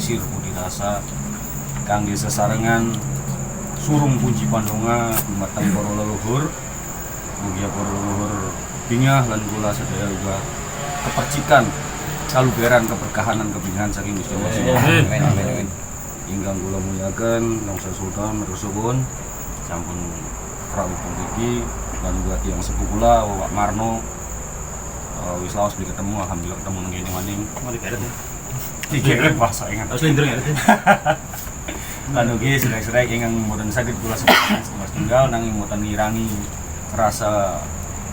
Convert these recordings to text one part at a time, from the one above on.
Pasir Budi Rasa kangge sesarengan surung puji pandonga dumateng para leluhur mugia para leluhur bingah lan kula sedaya uga kepercikan kaluberan keberkahanan kebingahan saking Gusti Allah subhanahu amin ingkang kula muliaken Longser Sultan Rusuwun sampun prabupung iki lan uga tiyang sepuh kula Bapak Marno wis lawas beli ketemu alhamdulillah ketemu nang kene maning mari keret ya dikeret bahasa ingat harus lindur ya lan ugi sedaya-sedaya ingkang mboten saged kula sebat setunggal nanging mboten ngirangi rasa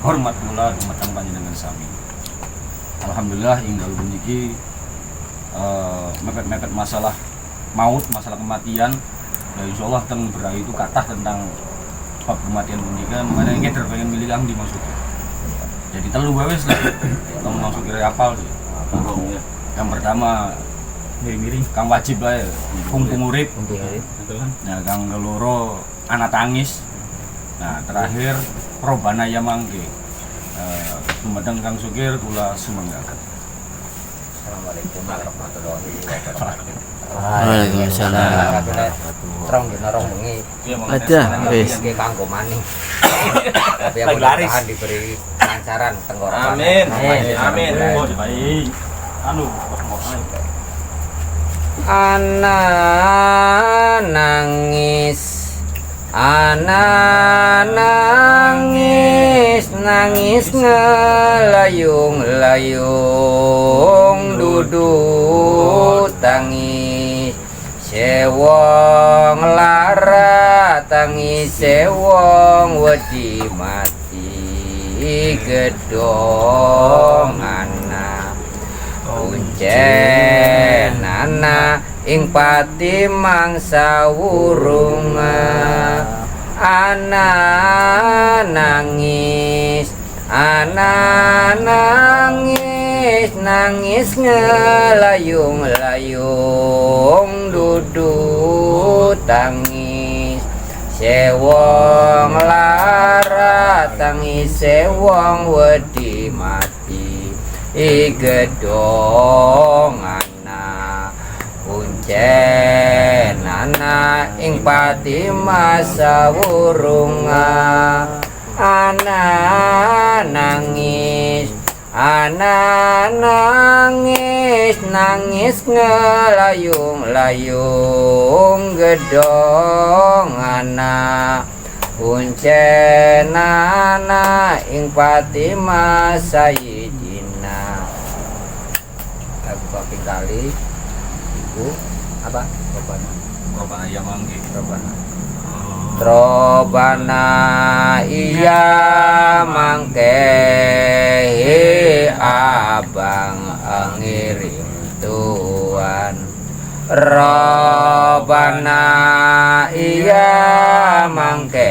hormat kula dumateng panjenengan sami alhamdulillah inggal puniki mepet-mepet masalah maut masalah kematian ya insyaallah teng berai itu kathah tentang bab kematian punika makanya kita pengen milih yang dimaksudnya jadi telu wes lah kamu langsung kira apal sih yang pertama miring-miring kang wajib lah ya kumpung urip nah kang keloro anak tangis nah terakhir robana ya mangke dumateng kang sukir kula sumanggaken Assalamualaikum warahmatullahi wabarakatuh. Waalaikumsalam. Terong dina rong bengi. Ada wis. Iki kanggo maning. Tapi yang mudah-mudahan diberi kelancaran tenggorokan. Amin. Amin. Baik. Anu, Anak nangis, anak nangis, nangis ngelayung-layung duduk tangis, sewong lara tangis sewong wedi mati gedong anak. Kuncen ana ing pati mangsa wurung ana nangis nangis ngelayung-layung duduk tangis sewong lara tangis sewong wedi mati gedong anak kuncen anak ing pati masa wurung anak nangis nangis ngelayung-layung gedong anak kuncen anak ing pati masa lagu kaping kali ibu apa robana ya mangke Robana iya mangke abang ngirim tuan Robana iya mangke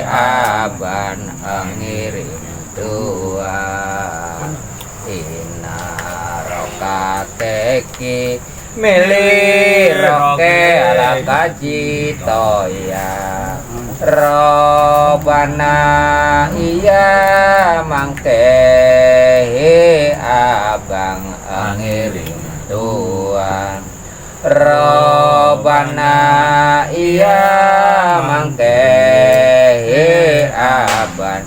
abang ngirim tuan Kateki miliroke ala kaji toya Robana iya mangke abang ngirim tuan Robana iya mangke abang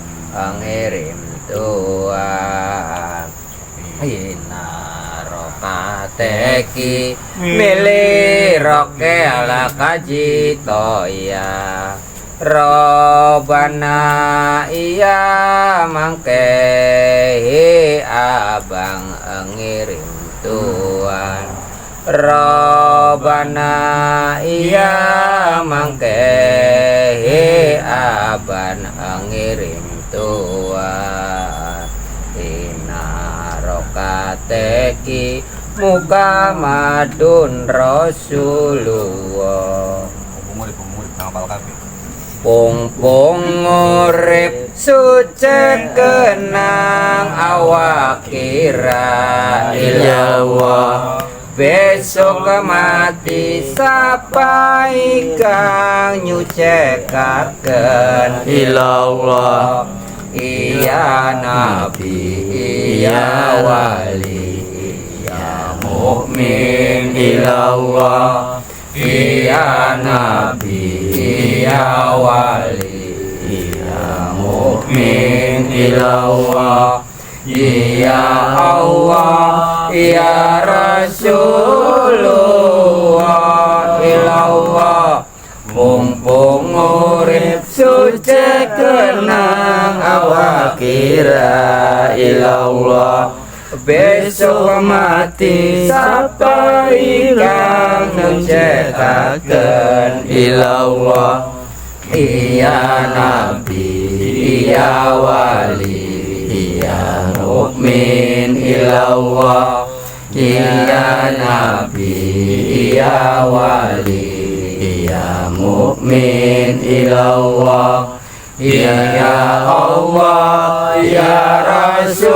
ngirim tuan Teki miliroke ala kaji toya Robana iya mangke abang ngirim tuan Robana iya mangke abang ngirim tuan Kateki muka madun Rasulullah pung urip suci kenang awak kira ilallah besok mati sapai kang nyucekaken ilallah iya nabi iya wali iya mu'min ilallah, ya nabi ya wali, ya mu'min ilallah, ya Allah ya Rasulullah ilallah. Mumpung urip suci kenang awak kira ilallah, besok mati sapa ingkang ngecekaken ilallah. Iya nabi iya wali, iya mukmin ilallah, iya nabi iya wali, ya mukmin ilallah, ya Allah ya Rasulullah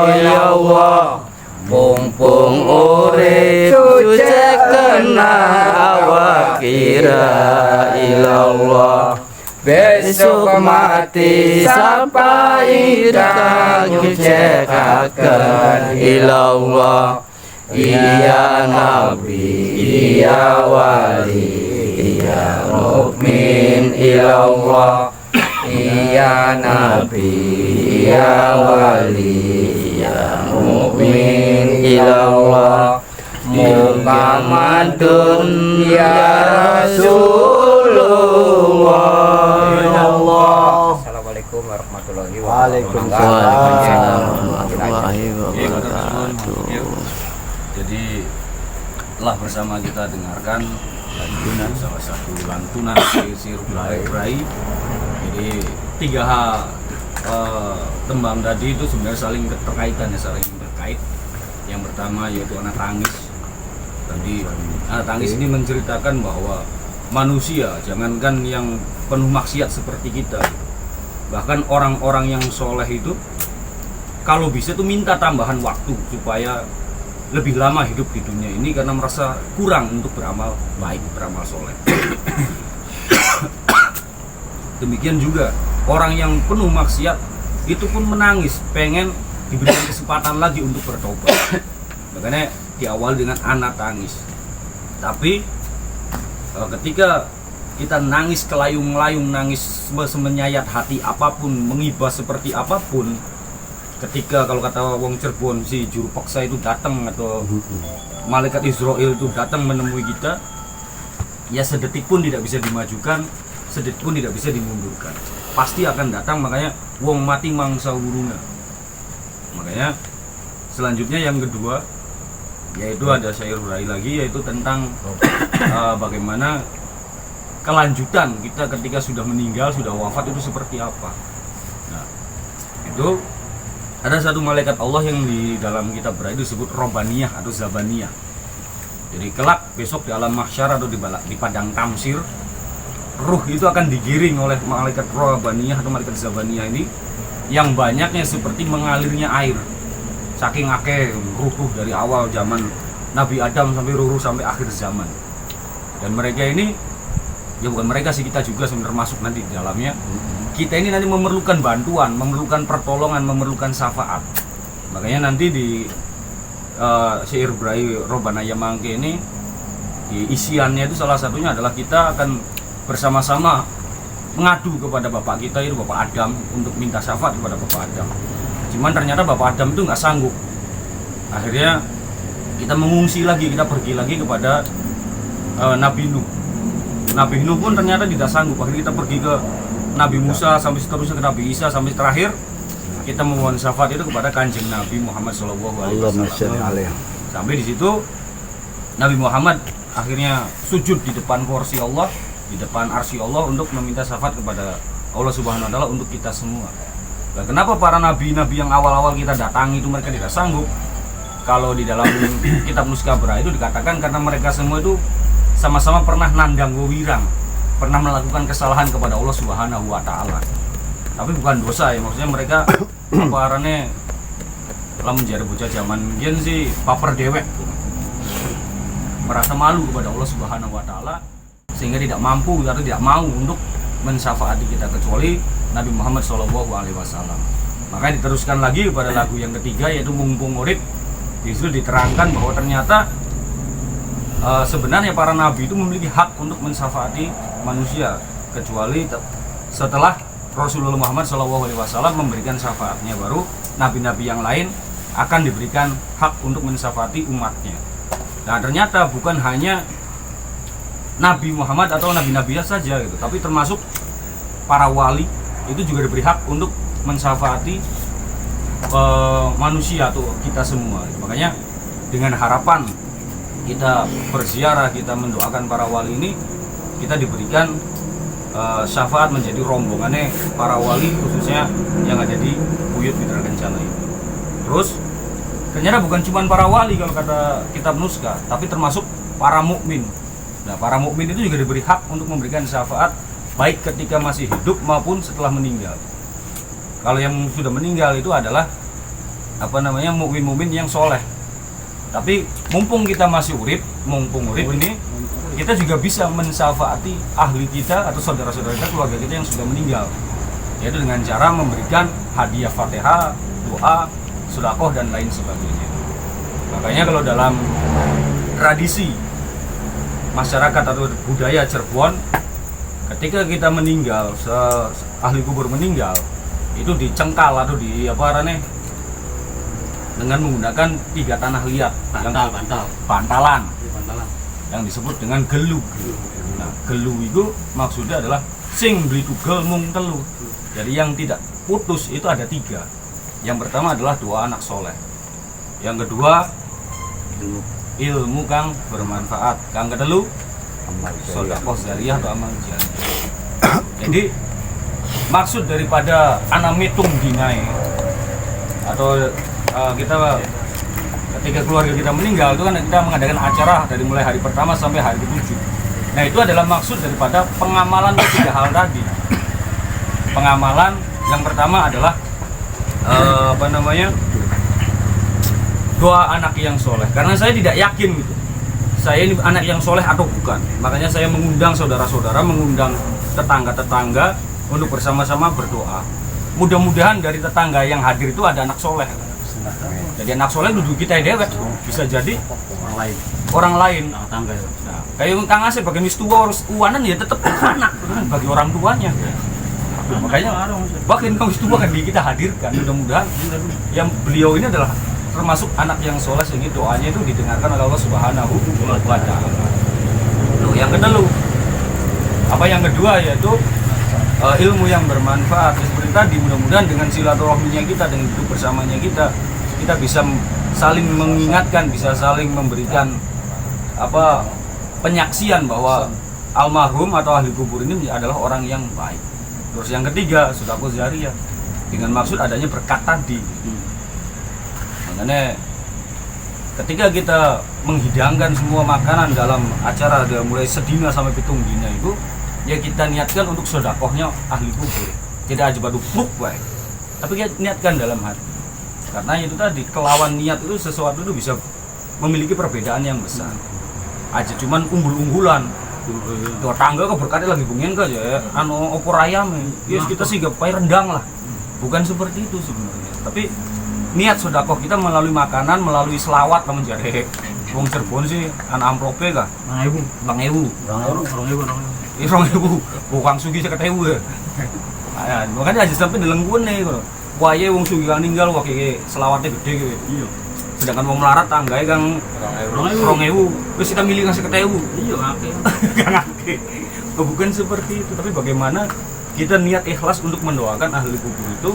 ilallah. Mumpung urip suci kenang awak kira ilallah, besok mati sapa ingkang ngecekaken ilallah. Iya nabi iya wali, iya mukmin ilallah, iya nabi iya wali, iya mukmin ilallah. Muhammadun ya Rasulullah ilallah. Assalamualaikum warahmatullahi Waalaikumsalam warahmatullahi wabarakatuh. Jadi telah bersama kita dengarkan lantunan salah satu lantunan syair Brai. Jadi 3 tembang tadi itu sebenarnya saling terkaitan, saling terkait. Yang pertama yaitu anak tangis. Tadi anak tangis ini menceritakan bahwa manusia, jangankan yang penuh maksiat seperti kita, bahkan orang-orang yang soleh itu kalau bisa tuh minta tambahan waktu supaya lebih lama hidup di dunia ini karena merasa kurang untuk beramal baik, beramal soleh. Demikian juga orang yang penuh maksiat itu pun menangis, pengen diberikan kesempatan lagi untuk bertobat. Makanya diawali dengan anak tangis. Tapi ketika kita nangis kelayung-layung, nangis semenyayat hati apapun, mengibas seperti apapun, ketika kalau kata wong Cirebon si juru paksa itu datang atau malaikat Israel itu datang menemui kita, ya sedetik pun tidak bisa dimajukan, sedetik pun tidak bisa dimundurkan, pasti akan datang. Makanya wong mati mangsa wuruna. Makanya selanjutnya yang kedua yaitu ada syair Brai lagi, yaitu tentang bagaimana kelanjutan kita ketika sudah meninggal, sudah wafat itu seperti apa. Nah, itu ada satu malaikat Allah yang di dalam kitab Brai disebut Robaniyah atau Zabaniyah. Jadi kelak besok di alam mahsyar atau di padang tamsir, ruh itu akan digiring oleh malaikat Robaniyah atau malaikat Zabaniyah ini, yang banyaknya seperti mengalirnya air. Saking akeh ruh dari awal zaman Nabi Adam sampai ruh sampai akhir zaman. Dan mereka ini, ya bukan mereka sih, kita juga sebenarnya masuk nanti di dalamnya. Kita ini nanti memerlukan bantuan, memerlukan pertolongan, memerlukan syafaat. Makanya nanti di syair Brai Robanaya Mangke ini, di isiannya itu salah satunya adalah kita akan bersama-sama mengadu kepada bapak kita, itu Bapak Adam, untuk minta syafaat kepada Bapak Adam. Cuman ternyata Bapak Adam itu nggak sanggup. Akhirnya kita mengungsi lagi, kita pergi lagi kepada Nabi Nuh. Nabi Nuh pun ternyata tidak sanggup. Akhirnya kita pergi ke Nabi Musa, sampai seterusnya ke Nabi Isa, sampai terakhir kita memohon syafaat itu kepada Kanjeng Nabi Muhammad SAW. Sampai di situ Nabi Muhammad akhirnya sujud di depan kursi Allah, di depan arsy Allah, untuk meminta syafaat kepada Allah Subhanahu Wa Taala untuk kita semua. Nah, kenapa para nabi-nabi yang awal-awal kita datangi itu mereka tidak sanggup? Kalau di dalam kitab Nuskah Brai itu dikatakan karena mereka semua itu sama-sama pernah nandang wewirang, pernah melakukan kesalahan kepada Allah Subhanahu Wa Taala. Tapi bukan dosa ya, maksudnya mereka aparannya lah menjadi bocah zaman gen sih baper dewek, merasa malu kepada Allah Subhanahu Wa Taala sehingga tidak mampu atau tidak mau untuk mensyafaati kita kecuali Nabi Muhammad SAW. Makanya diteruskan lagi pada lagu yang ketiga, yaitu Mumpung Urip. Disitu diterangkan bahwa ternyata sebenarnya para nabi itu memiliki hak untuk mensyafaati manusia, kecuali setelah Rasulullah Muhammad SAW memberikan syafaatnya, baru nabi-nabi yang lain akan diberikan hak untuk mensyafaati umatnya. Nah ternyata bukan hanya Nabi Muhammad atau nabi-nabi saja gitu, tapi termasuk para wali itu juga diberi hak untuk mensyafaati manusia atau kita semua. Makanya dengan harapan kita berziarah, kita mendoakan para wali ini, kita diberikan syafaat menjadi rombongannya para wali, khususnya yang ada di Buyut Mitra Kencana ini. Terus ternyata bukan cuma para wali kalau kata kitab Nuska, tapi termasuk para mukmin. Nah, para mukmin itu juga diberi hak untuk memberikan syafaat baik ketika masih hidup maupun setelah meninggal. Kalau yang sudah meninggal itu adalah mukmin-mukmin yang soleh. Tapi mumpung kita masih urip, ini kita juga bisa mensyafaati ahli kita atau saudara-saudara kita, keluarga kita yang sudah meninggal, yaitu dengan cara memberikan hadiah Fatihah, doa, sedekah dan lain sebagainya. Makanya kalau dalam tradisi masyarakat atau budaya Cirebon, ketika kita meninggal, ahli kubur meninggal, itu dicengkal atau dengan menggunakan 3 tanah liat, bantalan yang disebut dengan gelu. Nah, gelu itu maksudnya adalah sing beli tugel mung telu. Jadi yang tidak putus itu ada 3. Yang pertama adalah doa anak soleh. Yang kedua ilmu kang bermanfaat. Kang kedelu sedekah jariyah atau amal jariah. Jadi maksud daripada anamitung dinai atau kita ketika keluarga kita meninggal itu kan kita mengadakan acara dari mulai hari pertama sampai hari ke-7. Nah itu adalah maksud daripada pengamalan 3 hal tadi. Pengamalan yang pertama adalah doa anak yang soleh. Karena saya tidak yakin gitu, saya ini anak yang soleh atau bukan. Makanya saya mengundang saudara-saudara, mengundang tetangga-tetangga untuk bersama-sama berdoa. Mudah-mudahan dari tetangga yang hadir itu ada anak soleh. Jadi anak soleh duduk kita dewek, bisa jadi orang lain. Nah, kayak Kang Asep bagian wis tua harus uanan ya tetap anak bagi orang tuanya. Makanya bahkan Kang wis tua kan kita hadirkan. Mudah-mudahan yang beliau ini adalah termasuk anak yang soleh, sehingga doanya itu didengarkan oleh Allah Subhanahu wa Ta'ala. Yang kedua, yang kedua yaitu ilmu yang bermanfaat. Seperti tadi, mudah-mudahan dengan silaturahminya kita, dengan hidup bersamanya kita bisa saling mengingatkan, bisa saling memberikan penyaksian bahwa almarhum atau ahli kubur ini adalah orang yang baik. Terus yang ketiga, sedekah jariyah dengan maksud adanya berkat tadi. Makanya ketika kita menghidangkan semua makanan dalam acara dari mulai sedina sampai pitung dina itu, ya kita niatkan untuk sedekahnya ahli kubur. Tidak aja badu pluk baik, tapi kita niatkan dalam hati. Karena itu tadi, kelawan niat itu sesuatu itu bisa memiliki perbedaan yang besar. Aja cuman unggul-unggulan. Tuh tangga keberkatnya lagi bungin ke ya, opor ayam ya kita sih gak payah rendang lah. Bukan seperti itu sebenarnya. Tapi niat sedekah kita melalui makanan, melalui selawat lah menjadi wong Cirebon sih anak amplope kah? 2.000. Bukan sugi 50.000 ya. Nah, makanya aja sampai dilengguan nih kalau waya wong sugi kang ninggal wah kayak selawatnya gede gitu. Iya. Sedangkan wong melarat tanggae kang 2.000. Terus kita milih ngasih 1.000. Iya, ngake. Bukan seperti itu, tapi bagaimana kita niat ikhlas untuk mendoakan ahli kubur itu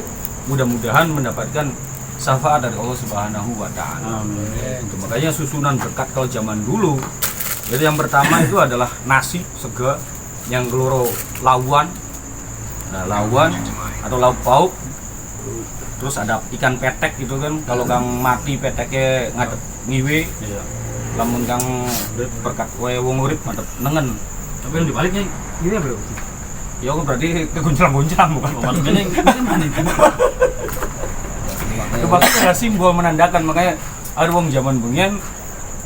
mudah-mudahan mendapatkan syafaat dari Allah Subhanahu wa Ta'ala. Makanya susunan berkat kalau zaman dulu, jadi yang pertama itu adalah nasi sega, yang keloro lawan. Nah, lawan atau lauk pauk. Terus ada ikan petek gitu kan. Kalau kang mati peteknya ngadep ngiwe. Iya. Lamun kang berkat wae wong urip ngadep nengen. Tapi yang dibaliknya ini apa? Ya berarti kegoncang-goncang bukan. Ini mana itu? Kebagian adalah simbol menandakan, makanya ada wong zaman bengian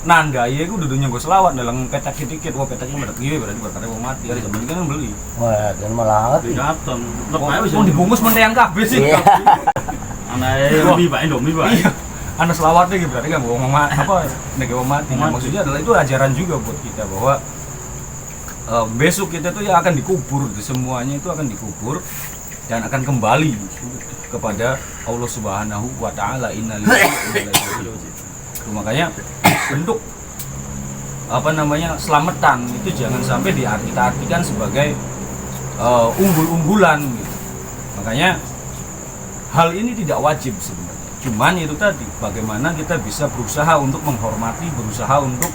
nandai iku dudunya nggo selawat dalam petak dikit, wah petaknya medek ieu berarti berkata wong mati. Ada zaman kan beli. Wah, dan malah didateng. Wong dibungkus mentean kabeh sih. Aneh lebih Pak Indomie Pak. Iya. Anak selawatnya gitu berarti kan wong mati apa nege wong mati. Nah, Mati. maksudnya adalah itu ajaran juga buat kita bahwa besok kita tuh ya akan dikubur, semuanya itu akan dikubur dan akan kembali kepada Allah Subhanahu wa taala. Innalillahi wa inna ilaihi raji'un. Makanya untuk selamatan itu jangan sampai kita artikan sebagai unggul-unggulan gitu. Makanya hal ini tidak wajib sebenarnya. Cuman itu tadi bagaimana kita bisa berusaha untuk menghormati, berusaha untuk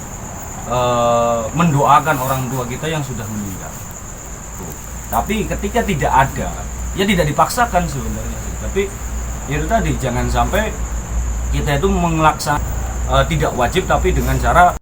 mendoakan orang tua kita yang sudah meninggal. Tuh. Tapi ketika tidak ada, ya tidak dipaksakan sebenarnya. Tapi itu tadi jangan sampai kita itu tidak wajib tapi dengan cara